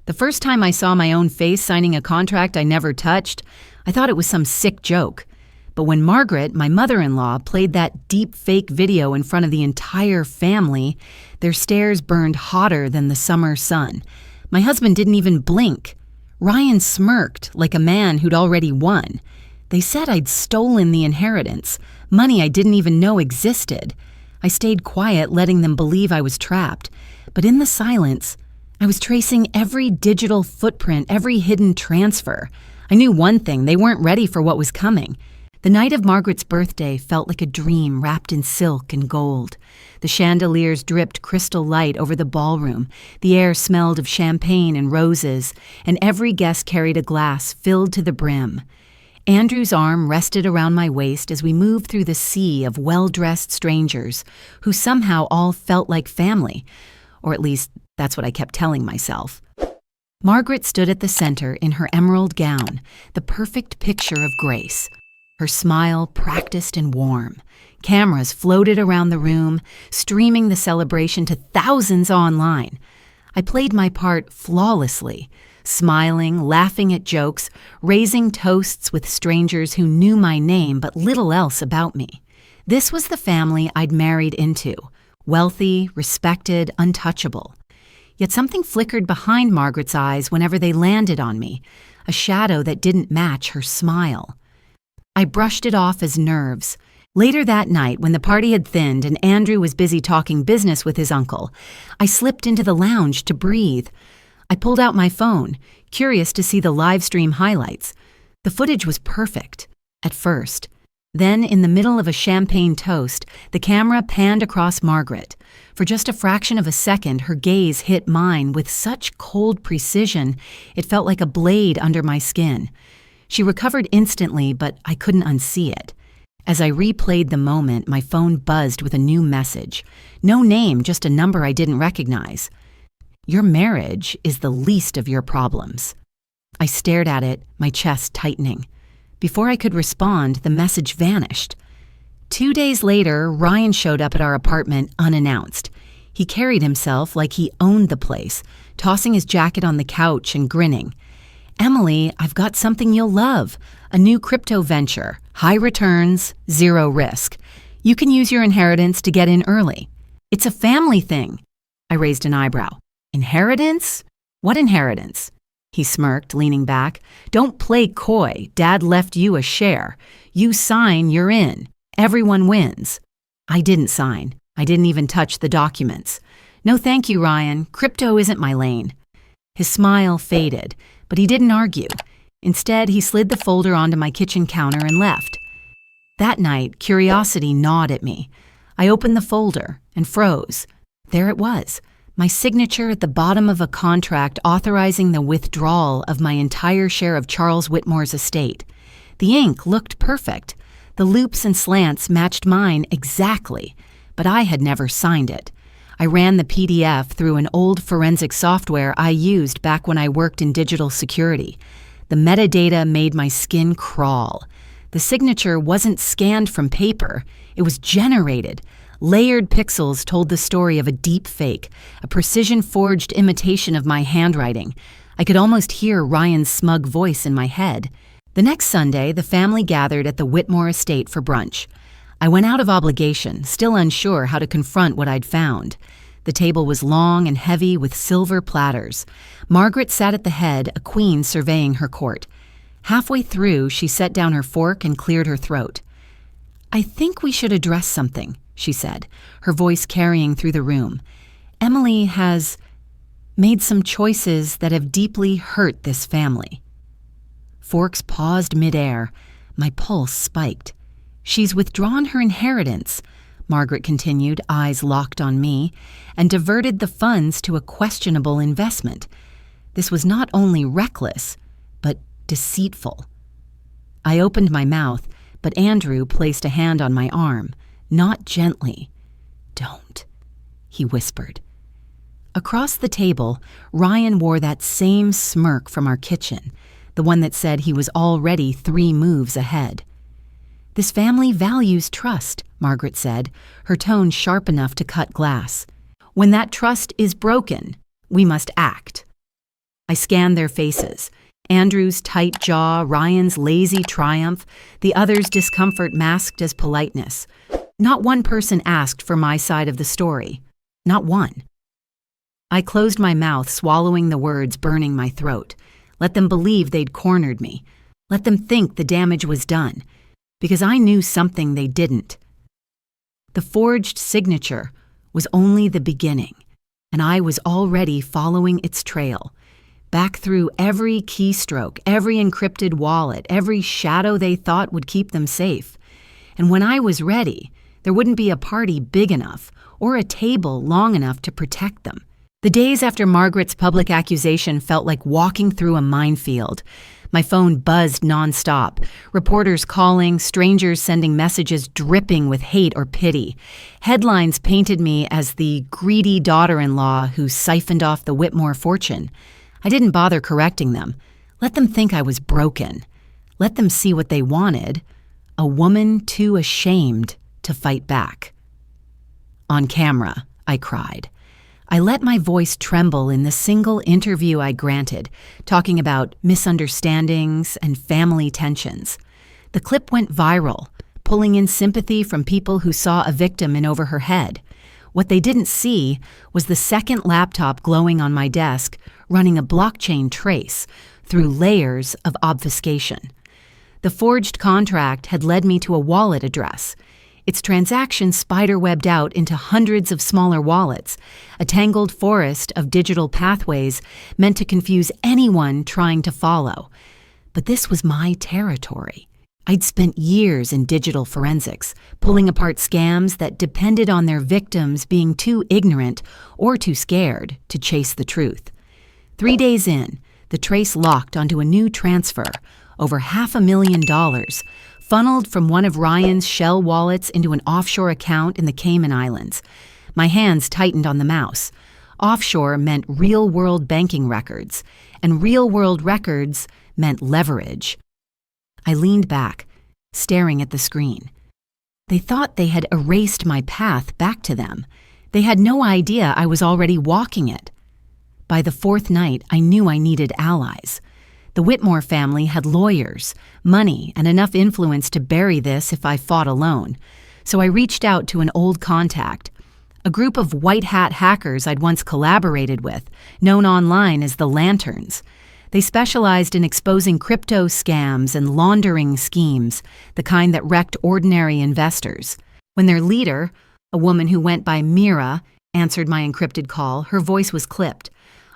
The first time I saw my own face signing a contract I never touched, I thought it was some sick joke. But when Margaret, my mother-in-law, played that deepfake video in front of the entire family, their stares burned hotter than the summer sun. My husband didn't even blink. Ryan smirked like a man who'd already won. They said I'd stolen the inheritance, money I didn't even know existed. I stayed quiet, letting them believe I was trapped. But in the silence, I was tracing every digital footprint, every hidden transfer. I knew one thing: they weren't ready for what was coming. The night of Margaret's birthday felt like a dream wrapped in silk and gold. The chandeliers dripped crystal light over the ballroom. The air smelled of champagne and roses, and every guest carried a glass filled to the brim. Andrew's arm rested around my waist as we moved through the sea of well-dressed strangers who somehow all felt like family, or at least that's what I kept telling myself. Margaret stood at the center in her emerald gown, the perfect picture of grace. Her smile practiced and warm. Cameras floated around the room, streaming the celebration to thousands online. I played my part flawlessly, smiling, laughing at jokes, raising toasts with strangers who knew my name but little else about me. This was the family I'd married into, wealthy, respected, untouchable. Yet something flickered behind Margaret's eyes whenever they landed on me, a shadow that didn't match her smile. I brushed it off as nerves. Later that night, when the party had thinned and Andrew was busy talking business with his uncle, I slipped into the lounge to breathe. I pulled out my phone, curious to see the live stream highlights. The footage was perfect, at first. Then, in the middle of a champagne toast, the camera panned across Margaret. For just a fraction of a second, her gaze hit mine with such cold precision, it felt like a blade under my skin. She recovered instantly, but I couldn't unsee it. As I replayed the moment, my phone buzzed with a new message. No name, just a number I didn't recognize. "Your marriage is the least of your problems." I stared at it, my chest tightening. Before I could respond, the message vanished. 2 days later, Ryan showed up at our apartment unannounced. He carried himself like he owned the place, tossing his jacket on the couch and grinning. "Emily, I've got something you'll love. A new crypto venture. High returns, zero risk. You can use your inheritance to get in early. It's a family thing." I raised an eyebrow. "Inheritance? What inheritance?" He smirked, leaning back. "Don't play coy. Dad left you a share. You sign, you're in. Everyone wins." I didn't sign. I didn't even touch the documents. "No thank you, Ryan. Crypto isn't my lane." His smile faded, but he didn't argue. Instead, he slid the folder onto my kitchen counter and left. That night, curiosity gnawed at me. I opened the folder and froze. There it was, my signature at the bottom of a contract authorizing the withdrawal of my entire share of Charles Whitmore's estate. The ink looked perfect. The loops and slants matched mine exactly, but I had never signed it. I ran the PDF through an old forensic software I used back when I worked in digital security. The metadata made my skin crawl. The signature wasn't scanned from paper. It was generated. Layered pixels told the story of a deep fake, a precision-forged imitation of my handwriting. I could almost hear Ryan's smug voice in my head. The next Sunday, the family gathered at the Whitmore estate for brunch. I went out of obligation, still unsure how to confront what I'd found. The table was long and heavy with silver platters. Margaret sat at the head, a queen surveying her court. Halfway through, she set down her fork and cleared her throat. "I think we should address something," she said, her voice carrying through the room. "Emily has made some choices that have deeply hurt this family." Forks paused midair. My pulse spiked. "She's withdrawn her inheritance," Margaret continued, eyes locked on me, "and diverted the funds to a questionable investment. This was not only reckless, but deceitful." I opened my mouth, but Andrew placed a hand on my arm, not gently. "Don't," he whispered. Across the table, Ryan wore that same smirk from our kitchen, the one that said he was already 3 moves ahead. "This family values trust," Margaret said, her tone sharp enough to cut glass. "When that trust is broken, we must act." I scanned their faces. Andrew's tight jaw, Ryan's lazy triumph, the other's discomfort masked as politeness. Not one person asked for my side of the story. Not one. I closed my mouth, swallowing the words burning my throat. Let them believe they'd cornered me. Let them think the damage was done. Because I knew something they didn't. The forged signature was only the beginning, and I was already following its trail. Back through every keystroke, every encrypted wallet, every shadow they thought would keep them safe. And when I was ready, there wouldn't be a party big enough or a table long enough to protect them. The days after Margaret's public accusation felt like walking through a minefield. My phone buzzed nonstop, reporters calling, strangers sending messages dripping with hate or pity. Headlines painted me as the greedy daughter-in-law who siphoned off the Whitmore fortune. I didn't bother correcting them. Let them think I was broken. Let them see what they wanted, a woman too ashamed to fight back. On camera, I cried. I let my voice tremble in the single interview I granted, talking about misunderstandings and family tensions. The clip went viral, pulling in sympathy from people who saw a victim in over her head. What they didn't see was the second laptop glowing on my desk, running a blockchain trace through layers of obfuscation. The forged contract had led me to a wallet address. Its transactions spiderwebbed out into hundreds of smaller wallets, a tangled forest of digital pathways meant to confuse anyone trying to follow. But this was my territory. I'd spent years in digital forensics, pulling apart scams that depended on their victims being too ignorant or too scared to chase the truth. 3 days in, the trace locked onto a new transfer, over $500,000, funneled from one of Ryan's shell wallets into an offshore account in the Cayman Islands. My hands tightened on the mouse. Offshore meant real-world banking records, and real-world records meant leverage. I leaned back, staring at the screen. They thought they had erased my path back to them. They had no idea I was already walking it. By the fourth night, I knew I needed allies. The Whitmore family had lawyers, money, and enough influence to bury this if I fought alone. So I reached out to an old contact, a group of white-hat hackers I'd once collaborated with, known online as the Lanterns. They specialized in exposing crypto scams and laundering schemes, the kind that wrecked ordinary investors. When their leader, a woman who went by Mira, answered my encrypted call, her voice was clipped.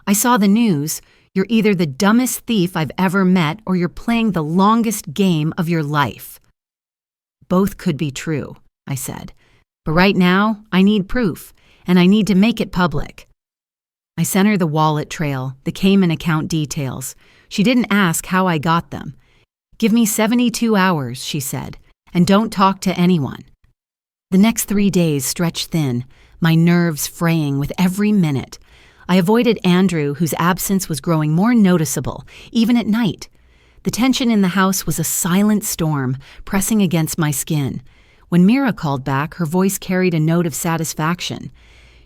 I saw the news. You're either the dumbest thief I've ever met or you're playing the longest game of your life. Both could be true, I said. But right now, I need proof, and I need to make it public. I sent her the wallet trail, the Cayman account details. She didn't ask how I got them. Give me 72 hours, she said, and don't talk to anyone. The next 3 days stretched thin, my nerves fraying with every minute. I avoided Andrew, whose absence was growing more noticeable, even at night. The tension in the house was a silent storm, pressing against my skin. When Mira called back, her voice carried a note of satisfaction.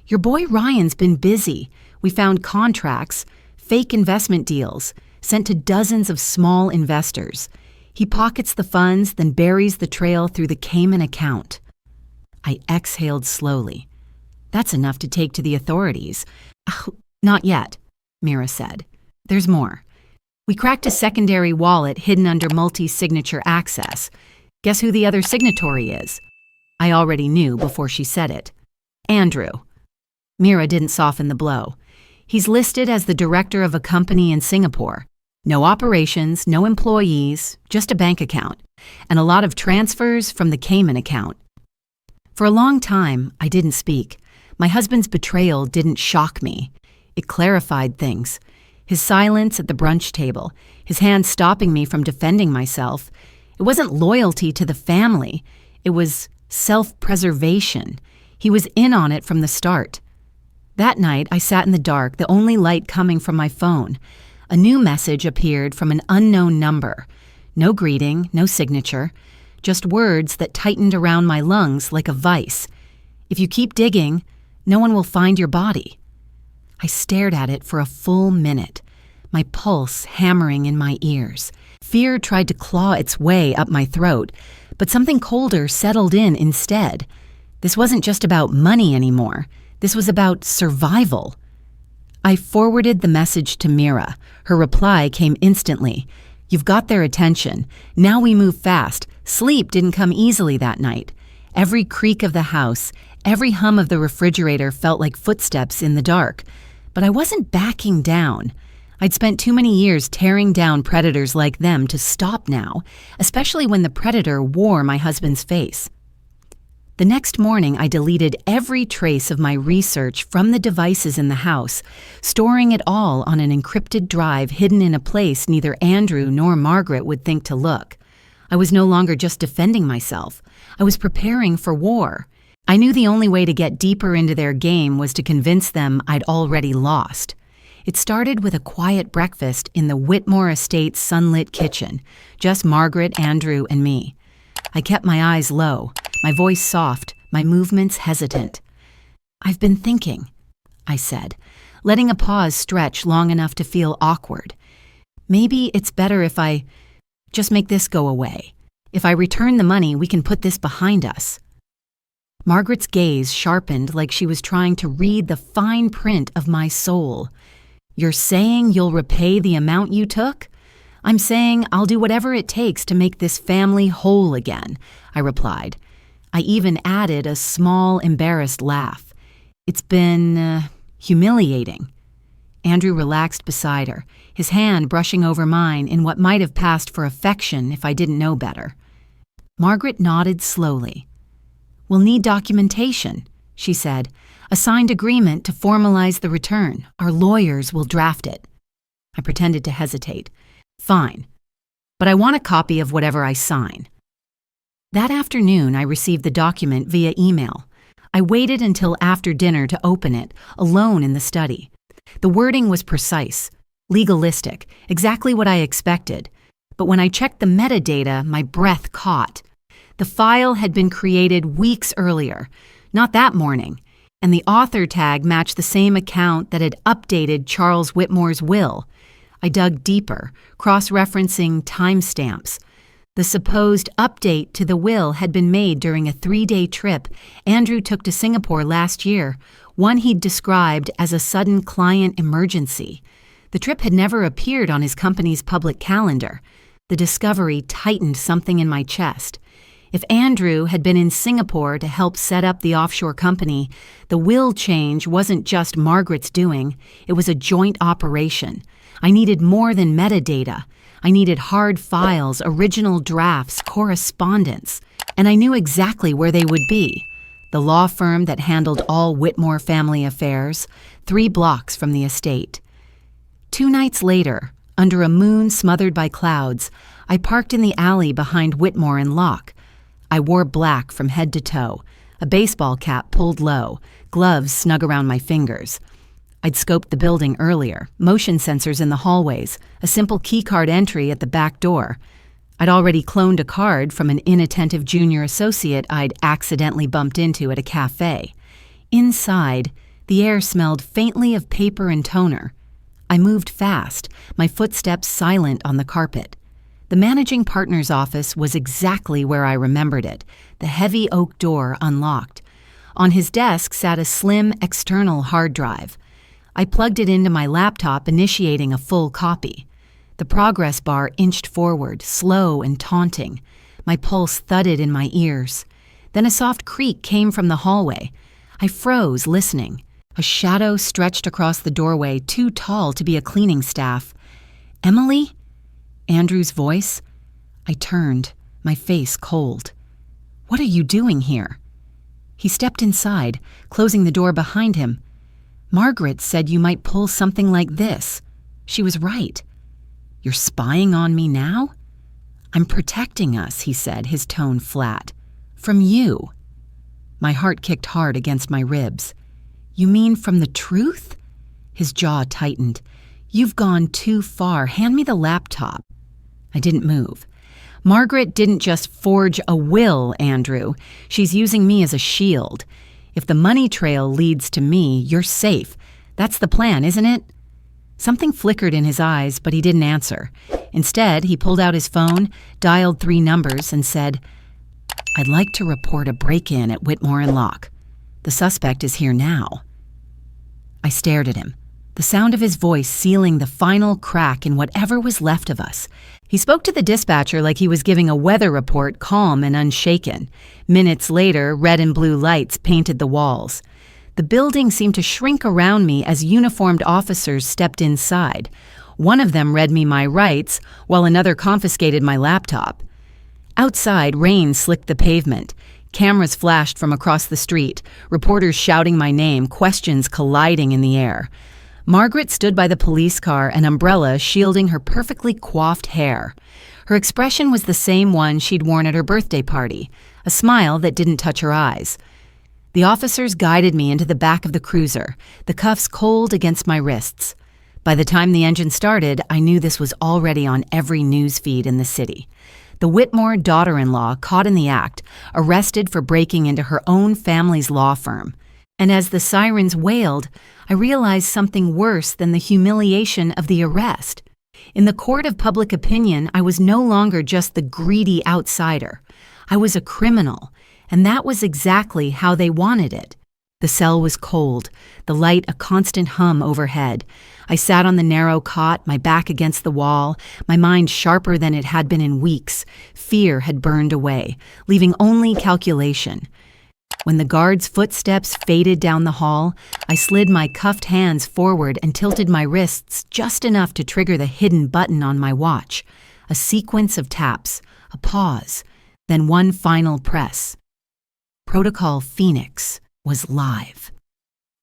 Your boy Ryan's been busy. We found contracts, fake investment deals, sent to dozens of small investors. He pockets the funds, then buries the trail through the Cayman account. I exhaled slowly. That's enough to take to the authorities. Not yet, Mira said. There's more. We cracked a secondary wallet hidden under multi-signature access. Guess who the other signatory is? I already knew before she said it. Andrew. Mira didn't soften the blow. He's listed as the director of a company in Singapore. No operations, no employees, just a bank account, and a lot of transfers from the Cayman account. For a long time, I didn't speak. My husband's betrayal didn't shock me. It clarified things. His silence at the brunch table, his hand stopping me from defending myself. It wasn't loyalty to the family. It was self-preservation. He was in on it from the start. That night, I sat in the dark, the only light coming from my phone. A new message appeared from an unknown number. No greeting, no signature, just words that tightened around my lungs like a vice. If you keep digging, no one will find your body. I stared at it for a full minute. my pulse hammering in my ears. Fear tried to claw its way up my throat, but something colder settled in instead. This wasn't just about money anymore. This was about survival. I forwarded the message to Mira. Her reply came instantly. "You've got their attention. Now we move fast. Sleep didn't come easily that night. Every creak of the house, every hum of the refrigerator felt like footsteps in the dark. But I wasn't backing down. I'd spent too many years tearing down predators like them to stop now, especially when the predator wore my husband's face. The next morning, I deleted every trace of my research from the devices in the house, storing it all on an encrypted drive hidden in a place neither Andrew nor Margaret would think to look. I was no longer just defending myself. I was preparing for war. I knew the only way to get deeper into their game was to convince them I'd already lost. It started with a quiet breakfast in the Whitmore Estate's sunlit kitchen, just Margaret, Andrew, and me. I kept my eyes low, my voice soft, my movements hesitant. "I've been thinking," I said, letting a pause stretch long enough to feel awkward. "Maybe it's better if I just make this go away. If I return the money, we can put this behind us." Margaret's gaze sharpened like she was trying to read the fine print of my soul. "You're saying you'll repay the amount you took?" "I'm saying I'll do whatever it takes to make this family whole again," I replied. I even added a small, embarrassed laugh. "It's been humiliating." Andrew relaxed beside her, his hand brushing over mine in what might have passed for affection if I didn't know better. Margaret nodded slowly. "We'll need documentation," she said. "A signed agreement to formalize the return. Our lawyers will draft it." I pretended to hesitate. "Fine, but I want a copy of whatever I sign." That afternoon, I received the document via email. I waited until after dinner to open it, alone in the study. The wording was precise, legalistic, exactly what I expected. But when I checked the metadata, my breath caught. The file had been created weeks earlier, not that morning, and the author tag matched the same account that had updated Charles Whitmore's will. I dug deeper, cross-referencing timestamps. The supposed update to the will had been made during a 3-day trip Andrew took to Singapore last year, one he'd described as a sudden client emergency. The trip had never appeared on his company's public calendar. The discovery tightened something in my chest. If Andrew had been in Singapore to help set up the offshore company, the will change wasn't just Margaret's doing, it was a joint operation. I needed more than metadata. I needed hard files, original drafts, correspondence, and I knew exactly where they would be. The law firm that handled all Whitmore family affairs, 3 blocks from the estate. 2 nights later, under a moon smothered by clouds, I parked in the alley behind Whitmore and Locke. I wore black from head to toe, a baseball cap pulled low, gloves snug around my fingers. I'd scoped the building earlier, motion sensors in the hallways, a simple keycard entry at the back door. I'd already cloned a card from an inattentive junior associate I'd accidentally bumped into at a cafe. Inside, the air smelled faintly of paper and toner. I moved fast, my footsteps silent on the carpet. The managing partner's office was exactly where I remembered it, the heavy oak door unlocked. On his desk sat a slim external hard drive. I plugged it into my laptop, initiating a full copy. The progress bar inched forward, slow and taunting. My pulse thudded in my ears. Then a soft creak came from the hallway. I froze, listening. A shadow stretched across the doorway, too tall to be a cleaning staff. "Emily?" Andrew's voice. I turned, my face cold. "What are you doing here?" He stepped inside, closing the door behind him. "Margaret said you might pull something like this. She was right." "You're spying on me now?" "I'm protecting us," he said, his tone flat. "From you." My heart kicked hard against my ribs. "You mean from the truth?" His jaw tightened. "You've gone too far. Hand me the laptop." I didn't move. "Margaret didn't just forge a will, Andrew. She's using me as a shield. If the money trail leads to me, you're safe. That's the plan, isn't it?" Something flickered in his eyes, but he didn't answer. Instead, he pulled out his phone, dialed 3 numbers, and said, "I'd like to report a break-in at Whitmore and Locke. The suspect is here now." I stared at him, the sound of his voice sealing the final crack in whatever was left of us. He spoke to the dispatcher like he was giving a weather report, calm and unshaken. Minutes later, red and blue lights painted the walls. The building seemed to shrink around me as uniformed officers stepped inside. One of them read me my rights, while another confiscated my laptop. Outside, rain slicked the pavement. Cameras flashed from across the street, reporters shouting my name, questions colliding in the air. Margaret stood by the police car, an umbrella shielding her perfectly coiffed hair. Her expression was the same one she'd worn at her birthday party, a smile that didn't touch her eyes. The officers guided me into the back of the cruiser, the cuffs cold against my wrists. By the time the engine started, I knew this was already on every news feed in the city. The Whitmore daughter-in-law caught in the act, arrested for breaking into her own family's law firm. And as the sirens wailed, I realized something worse than the humiliation of the arrest. In the court of public opinion, I was no longer just the greedy outsider. I was a criminal, and that was exactly how they wanted it. The cell was cold, the light a constant hum overhead. I sat on the narrow cot, my back against the wall, my mind sharper than it had been in weeks. Fear had burned away, leaving only calculation. When the guard's footsteps faded down the hall, I slid my cuffed hands forward and tilted my wrists just enough to trigger the hidden button on my watch. A sequence of taps, a pause, then one final press. Protocol Phoenix was live.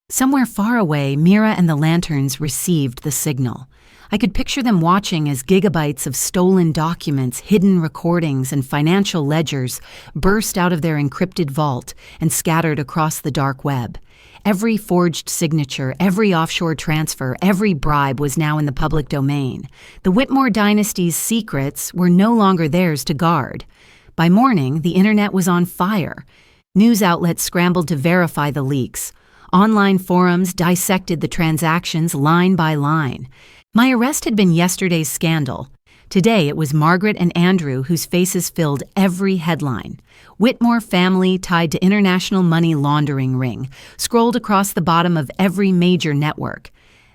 Somewhere far away, Mira and the lanterns received the signal. I could picture them watching as gigabytes of stolen documents, hidden recordings, and financial ledgers burst out of their encrypted vault and scattered across the dark web. Every forged signature, every offshore transfer, every bribe was now in the public domain. The Whitmore dynasty's secrets were no longer theirs to guard. By morning, the internet was on fire. News outlets scrambled to verify the leaks. Online forums dissected the transactions line by line. My arrest had been yesterday's scandal. Today it was Margaret and Andrew whose faces filled every headline. Whitmore family tied to international money laundering ring scrolled across the bottom of every major network.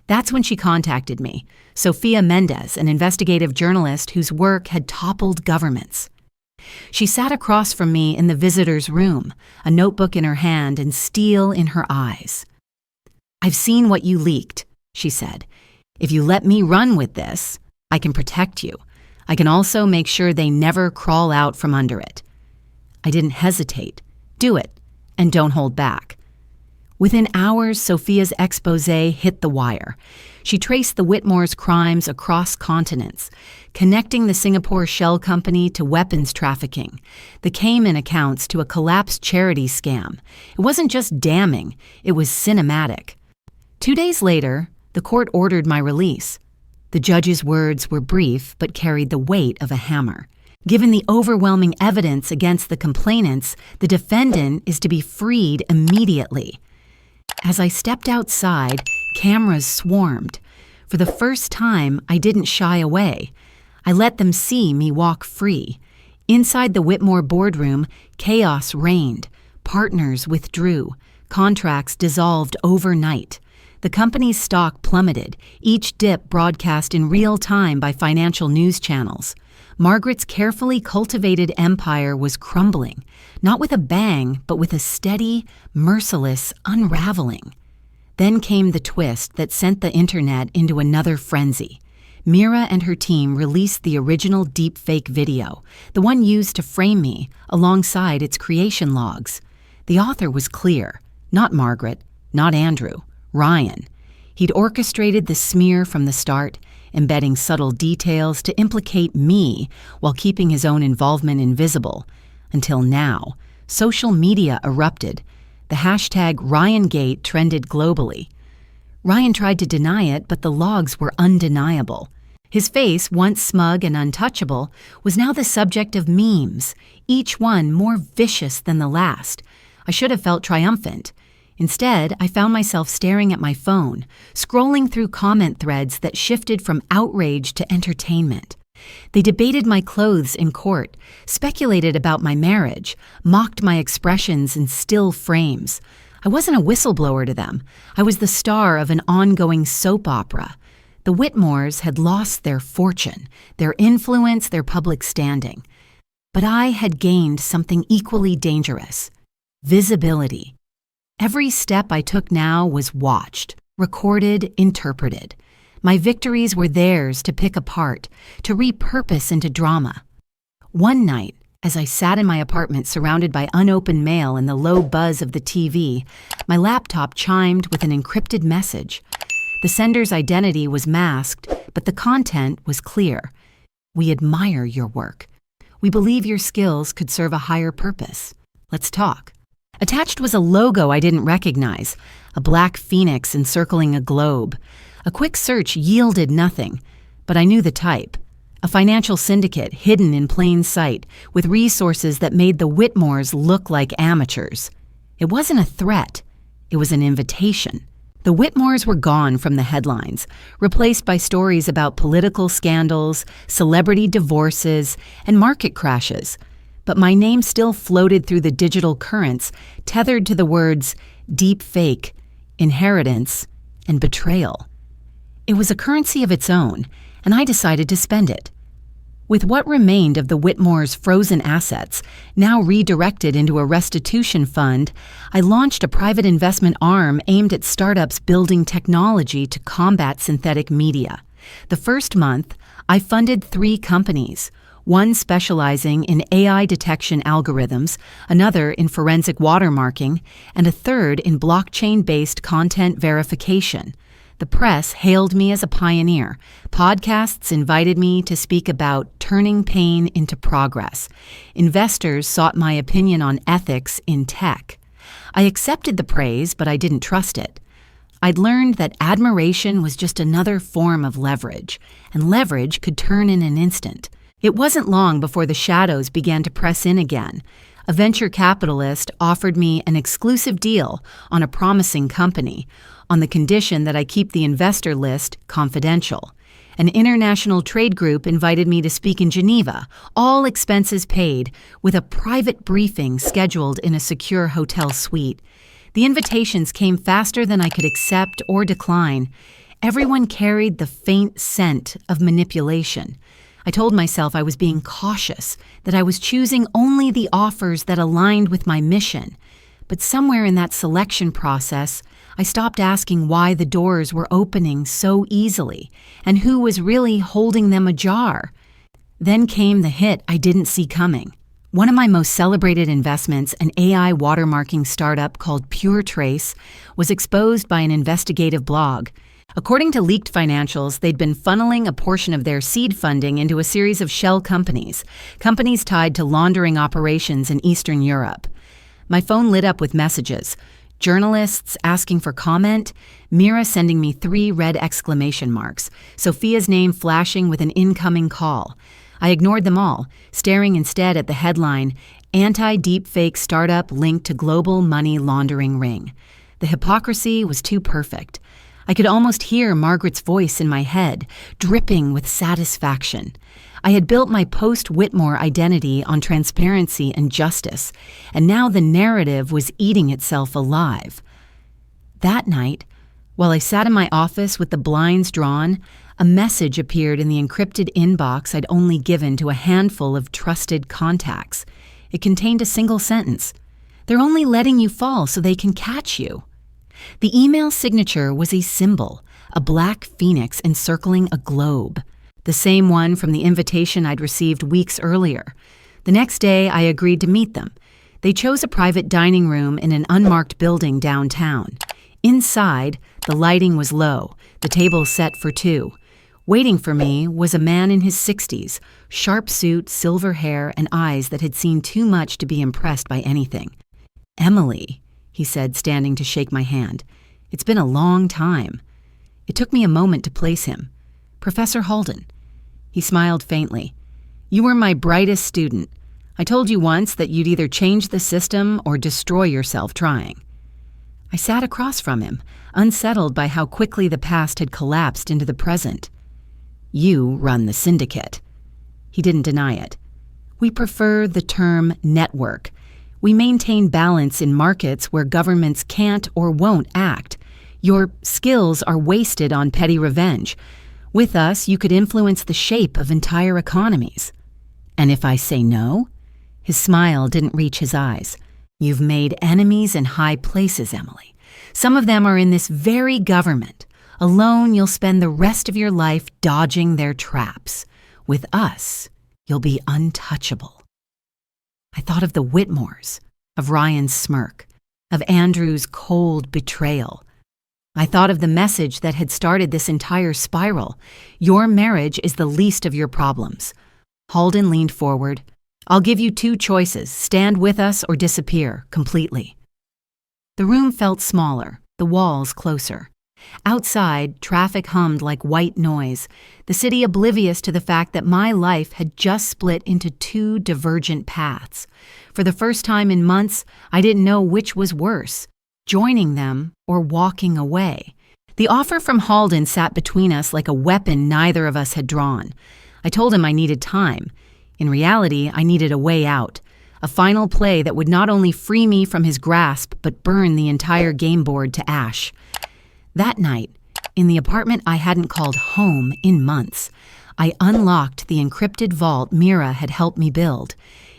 That's when she contacted me, Sophia Mendez, an investigative journalist whose work had toppled governments. She sat across from me in the visitor's room, a notebook in her hand and steel in her eyes. "I've seen what you leaked," she said. "If you let me run with this, I can protect you. I can also make sure they never crawl out from under it." I didn't hesitate. Do it, and don't hold back. Within hours, Sophia's exposé hit the wire. She traced the Whitmore's crimes across continents, connecting the Singapore shell company to weapons trafficking, the Cayman accounts to a collapsed charity scam. It wasn't just damning, it was cinematic. 2 days later, the court ordered my release. The judge's words were brief but carried the weight of a hammer. Given the overwhelming evidence against the complainants, the defendant is to be freed immediately. As I stepped outside, cameras swarmed. For the first time, I didn't shy away. I let them see me walk free. Inside the Whitmore boardroom, chaos reigned. Partners withdrew. Contracts dissolved overnight. The company's stock plummeted, each dip broadcast in real time by financial news channels. Margaret's carefully cultivated empire was crumbling, not with a bang, but with a steady, merciless unraveling. Then came the twist that sent the internet into another frenzy. Mira and her team released the original deepfake video, the one used to frame me, alongside its creation logs. The author was clear. Not Margaret, not Andrew, Ryan. He'd orchestrated the smear from the start, embedding subtle details to implicate me while keeping his own involvement invisible. Until now, social media erupted. The hashtag RyanGate trended globally. Ryan tried to deny it, but the logs were undeniable. His face, once smug and untouchable, was now the subject of memes, each one more vicious than the last. I should have felt triumphant. Instead, I found myself staring at my phone, scrolling through comment threads that shifted from outrage to entertainment. They debated my clothes in court, speculated about my marriage, mocked my expressions in still frames. I wasn't a whistleblower to them. I was the star of an ongoing soap opera. The Whitmores had lost their fortune, their influence, their public standing. But I had gained something equally dangerous: visibility. Every step I took now was watched, recorded, interpreted. My victories were theirs to pick apart, to repurpose into drama. One night, as I sat in my apartment surrounded by unopened mail and the low buzz of the TV, my laptop chimed with an encrypted message. The sender's identity was masked, but the content was clear. "We admire your work. We believe your skills could serve a higher purpose. Let's talk." Attached was a logo I didn't recognize, a black phoenix encircling a globe. A quick search yielded nothing, but I knew the type. A financial syndicate hidden in plain sight, with resources that made the Whitmores look like amateurs. It wasn't a threat. It was an invitation. The Whitmores were gone from the headlines, replaced by stories about political scandals, celebrity divorces, and market crashes. But my name still floated through the digital currents, tethered to the words deepfake, inheritance, and betrayal. It was a currency of its own, and I decided to spend it. With what remained of the Whitmores' frozen assets, now redirected into a restitution fund, I launched a private investment arm aimed at startups building technology to combat synthetic media. The first month, I funded 3 companies, one specializing in AI detection algorithms, another in forensic watermarking, and a third in blockchain-based content verification. The press hailed me as a pioneer. Podcasts invited me to speak about turning pain into progress. Investors sought my opinion on ethics in tech. I accepted the praise, but I didn't trust it. I'd learned that admiration was just another form of leverage, and leverage could turn in an instant. It wasn't long before the shadows began to press in again. A venture capitalist offered me an exclusive deal on a promising company, on the condition that I keep the investor list confidential. An international trade group invited me to speak in Geneva, all expenses paid, with a private briefing scheduled in a secure hotel suite. The invitations came faster than I could accept or decline. Everyone carried the faint scent of manipulation. I told myself I was being cautious, that I was choosing only the offers that aligned with my mission. But somewhere in that selection process, I stopped asking why the doors were opening so easily and who was really holding them ajar. Then came the hit I didn't see coming. One of my most celebrated investments, an AI watermarking startup called Pure Trace, was exposed by an investigative blog. According to leaked financials, they'd been funneling a portion of their seed funding into a series of shell companies tied to laundering operations in Eastern Europe. My phone lit up with messages. Journalists asking for comment, Mira sending me 3 red exclamation marks, Sophia's name flashing with an incoming call. I ignored them all, staring instead at the headline, "Anti-Deepfake Startup Linked to Global Money Laundering Ring." The hypocrisy was too perfect. I could almost hear Margaret's voice in my head, dripping with satisfaction. I had built my post-Whitmore identity on transparency and justice, and now the narrative was eating itself alive. That night, while I sat in my office with the blinds drawn, a message appeared in the encrypted inbox I'd only given to a handful of trusted contacts. It contained a single sentence: "They're only letting you fall so they can catch you." The email signature was a symbol, a black phoenix encircling a globe, the same one from the invitation I'd received weeks earlier. The next day, I agreed to meet them. They chose a private dining room in an unmarked building downtown. Inside, the lighting was low, the table set for 2. Waiting for me was a man in his 60s, sharp suit, silver hair, and eyes that had seen too much to be impressed by anything. "Emily," he said, standing to shake my hand. "It's been a long time." It took me a moment to place him. "Professor Halden." He smiled faintly. "You were my brightest student. I told you once that you'd either change the system or destroy yourself trying." I sat across from him, unsettled by how quickly the past had collapsed into the present. You run the syndicate. He didn't deny it. We prefer the term network. We maintain balance in markets where governments can't or won't act. Your skills are wasted on petty revenge. With us, you could influence the shape of entire economies. And if I say no? His smile didn't reach his eyes. You've made enemies in high places, Emily. Some of them are in this very government. Alone, you'll spend the rest of your life dodging their traps. With us, you'll be untouchable. I thought of the Whitmores, of Ryan's smirk, of Andrew's cold betrayal. I thought of the message that had started this entire spiral. Your marriage is the least of your problems. Halden leaned forward. I'll give you 2 choices, stand with us or disappear, completely. The room felt smaller, the walls closer. Outside, traffic hummed like white noise, the city oblivious to the fact that my life had just split into 2 divergent paths. For the first time in months, I didn't know which was worse, joining them or walking away. The offer from Halden sat between us like a weapon neither of us had drawn. I told him I needed time. In reality, I needed a way out, a final play that would not only free me from his grasp, but burn the entire game board to ash. That night, in the apartment I hadn't called home in months, I unlocked the encrypted vault Mira had helped me build.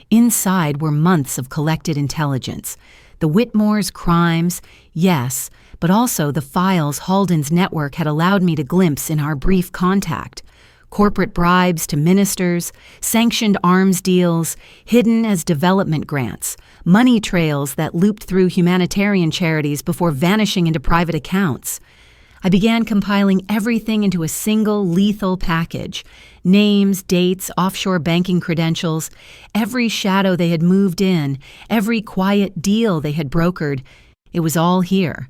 Inside were months of collected intelligence. The Whitmore's crimes, yes, but also the files Halden's network had allowed me to glimpse in our brief contact. Corporate bribes to ministers, sanctioned arms deals, hidden as development grants, money trails that looped through humanitarian charities before vanishing into private accounts. I began compiling everything into a single lethal package. Names, dates, offshore banking credentials, every shadow they had moved in, every quiet deal they had brokered. It was all here.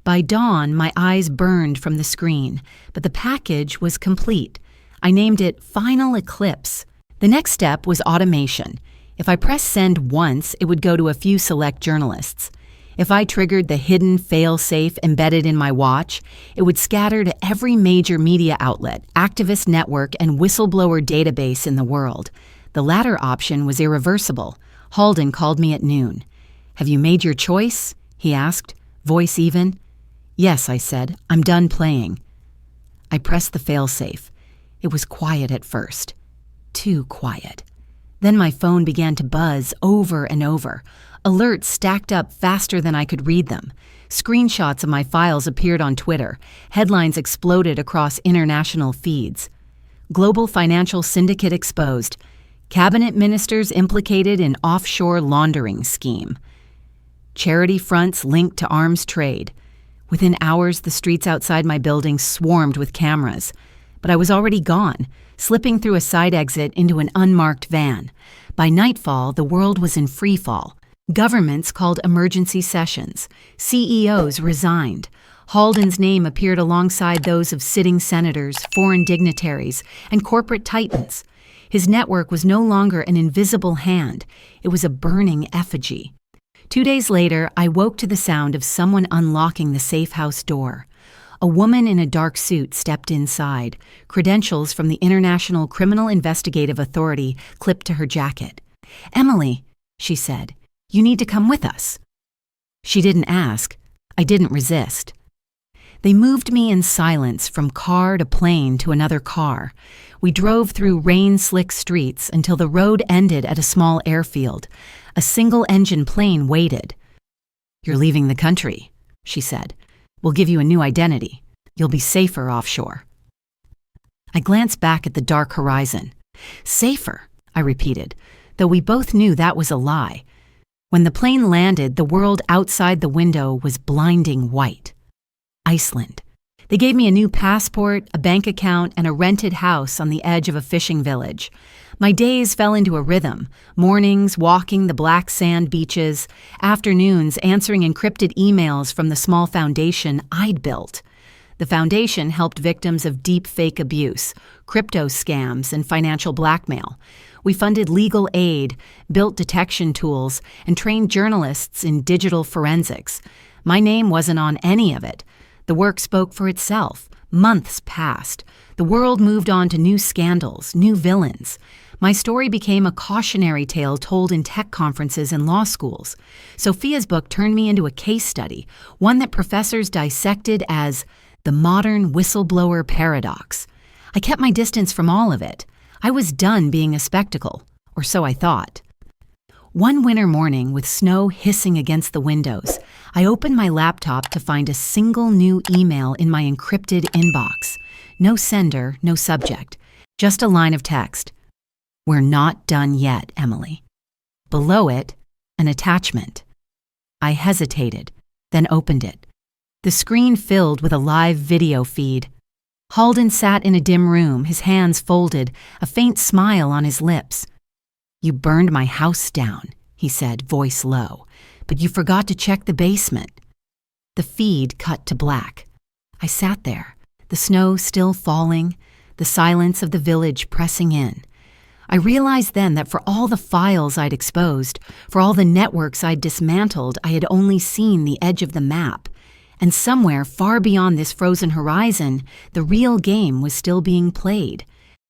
By dawn, my eyes burned from the screen, but the package was complete. I named it Final Eclipse. The next step was automation. If I pressed send once, it would go to a few select journalists. If I triggered the hidden fail-safe embedded in my watch, it would scatter to every major media outlet, activist network, and whistleblower database in the world. The latter option was irreversible. Halden called me at noon. "Have you made your choice?" he asked, voice even. "Yes," I said. "I'm done playing." I pressed the fail-safe. It was quiet at first. Too quiet. Then my phone began to buzz over and over. Alerts stacked up faster than I could read them. Screenshots of my files appeared on Twitter. Headlines exploded across international feeds. Global financial syndicate exposed. Cabinet ministers implicated in offshore laundering scheme. Charity fronts linked to arms trade. Within hours, the streets outside my building swarmed with cameras. But I was already gone, slipping through a side exit into an unmarked van. By nightfall, the world was in freefall. Governments called emergency sessions. CEOs resigned. Halden's name appeared alongside those of sitting senators, foreign dignitaries, and corporate titans. His network was no longer an invisible hand. It was a burning effigy. 2 days later, I woke to the sound of someone unlocking the safe house door. A woman in a dark suit stepped inside, credentials from the International Criminal Investigative Authority clipped to her jacket. "Emily," she said, "you need to come with us." She didn't ask. I didn't resist. They moved me in silence from car to plane to another car. We drove through rain-slick streets until the road ended at a small airfield. A single-engine plane waited. "You're leaving the country," she said. "We'll give you a new identity. You'll be safer offshore." I glanced back at the dark horizon. "Safer," I repeated, though we both knew that was a lie. When the plane landed, the world outside the window was blinding white. Iceland. They gave me a new passport, a bank account, and a rented house on the edge of a fishing village. My days fell into a rhythm, mornings walking the black sand beaches, afternoons answering encrypted emails from the small foundation I'd built. The foundation helped victims of deepfake abuse, crypto scams, and financial blackmail. We funded legal aid, built detection tools, and trained journalists in digital forensics. My name wasn't on any of it. The work spoke for itself. Months passed. The world moved on to new scandals, new villains. My story became a cautionary tale told in tech conferences and law schools. Sophia's book turned me into a case study, one that professors dissected as the modern whistleblower paradox. I kept my distance from all of it. I was done being a spectacle, or so I thought. One winter morning, with snow hissing against the windows, I opened my laptop to find a single new email in my encrypted inbox. No sender, no subject, just a line of text. "We're not done yet, Emily." Below it, an attachment. I hesitated, then opened it. The screen filled with a live video feed. Halden sat in a dim room, his hands folded, a faint smile on his lips. "You burned my house down," he said, voice low, "but you forgot to check the basement." The feed cut to black. I sat there, the snow still falling, the silence of the village pressing in. I realized then that for all the files I'd exposed, for all the networks I'd dismantled, I had only seen the edge of the map. And somewhere far beyond this frozen horizon, the real game was still being played.